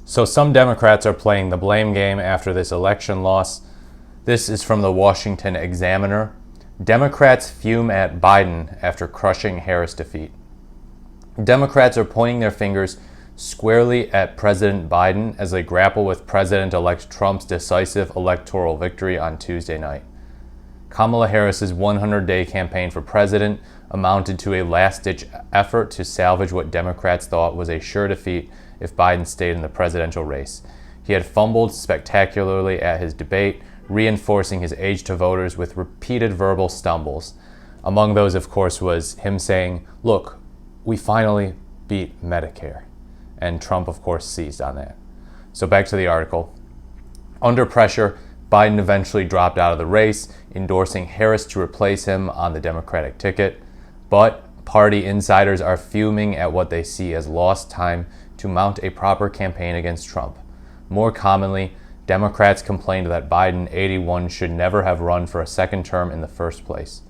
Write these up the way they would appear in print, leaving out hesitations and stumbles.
So some Democrats are playing the blame game after this election loss. This is from the Washington Examiner. Democrats fume at Biden after crushing Harris defeat. Democrats are pointing their fingers squarely at President Biden as they grapple with President-elect Trump's decisive electoral victory on Tuesday night. Kamala Harris's 100-day campaign for president amounted to a last-ditch effort to salvage what Democrats thought was a sure defeat if Biden stayed in the presidential race. He had fumbled spectacularly at his debate, reinforcing his age to voters with repeated verbal stumbles. Among those, of course, was him saying, "Look, we finally beat Medicare." And Trump, of course, seized on that. So back to the article. Under pressure, Biden eventually dropped out of the race, endorsing Harris to replace him on the Democratic ticket. But party insiders are fuming at what they see as lost time to mount a proper campaign against Trump. More commonly, Democrats complained that Biden, 81, should never have run for a second term in the first place.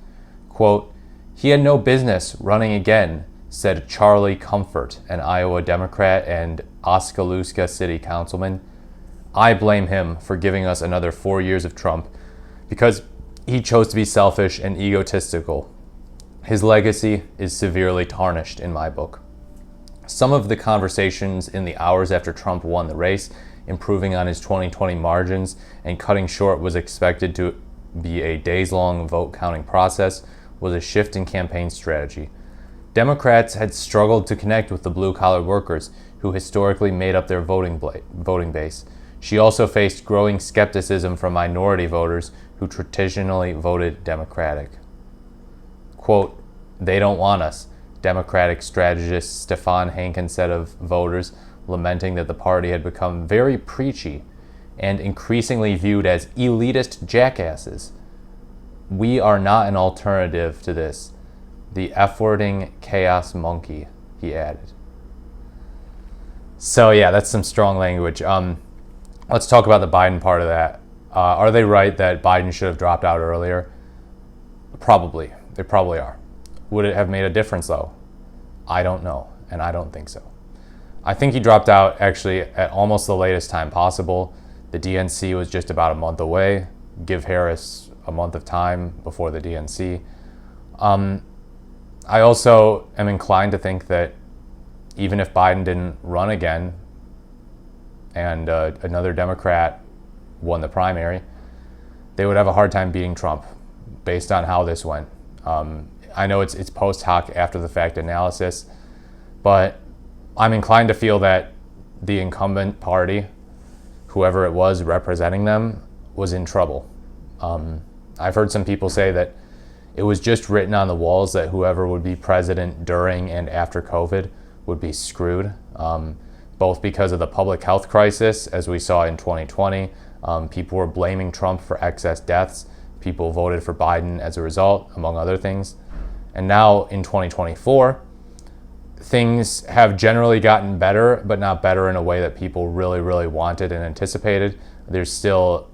Quote, "He had no business running again," said Charlie Comfort, an Iowa Democrat and Oskaloosa City Councilman. "I blame him for giving us another 4 years of Trump because he chose to be selfish and egotistical. His legacy is severely tarnished in my book." Some of the conversations in the hours after Trump won the race, improving on his 2020 margins and cutting short what was expected to be a days-long vote counting process, was a shift in campaign strategy. Democrats had struggled to connect with the blue-collar workers who historically made up their voting base. She also faced growing skepticism from minority voters who traditionally voted Democratic. Quote, "They don't want us," Democratic strategist Stefan Hankin said of voters, lamenting that the party had become very preachy and increasingly viewed as elitist jackasses. "We are not an alternative to this, the F-wording chaos monkey," he added. So yeah, that's some strong language. Let's talk about the Biden part of that. Are they right that Biden should have dropped out earlier? Probably. They probably are. Would it have made a difference though? I don't know, and I don't think so. I think he dropped out actually at almost the latest time possible. The DNC was just about a month away. Give Harris a month of time before the DNC. I also am inclined to think that even if Biden didn't run again and another Democrat won the primary, they would have a hard time beating Trump based on how this went. I know it's post hoc after the fact analysis, but I'm inclined to feel that the incumbent party, whoever it was representing them, was in trouble. I've heard some people say that it was just written on the walls that whoever would be president during and after COVID would be screwed, both because of the public health crisis, as we saw in 2020. People were blaming Trump for excess deaths. People voted for Biden as a result, among other things. And now in 2024, things have generally gotten better, but not better in a way that people really, really wanted and anticipated. There's still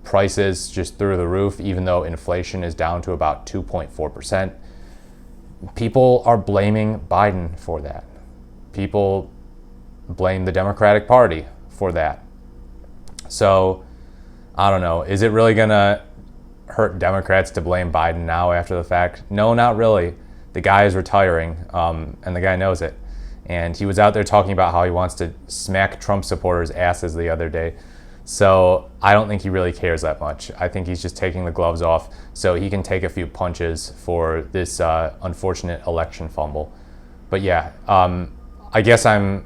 prices just through the roof, even though inflation is down to about 2.4%. People are blaming Biden for that. People blame the Democratic Party for that. So, I don't know. Is it really going to hurt Democrats to blame Biden now after the fact? No, not really. The guy is retiring, and the guy knows it. And he was out there talking about how he wants to smack Trump supporters' asses the other day. So I don't think he really cares that much. I think he's just taking the gloves off so he can take a few punches for this unfortunate election fumble. But yeah, I guess I'm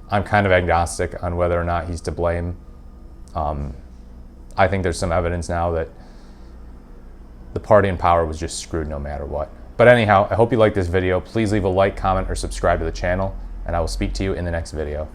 kind of agnostic on whether or not he's to blame. I think there's some evidence now that the party in power was just screwed no matter what. But anyhow, I hope you liked this video. Please leave a like, comment, or subscribe to the channel, and I will speak to you in the next video.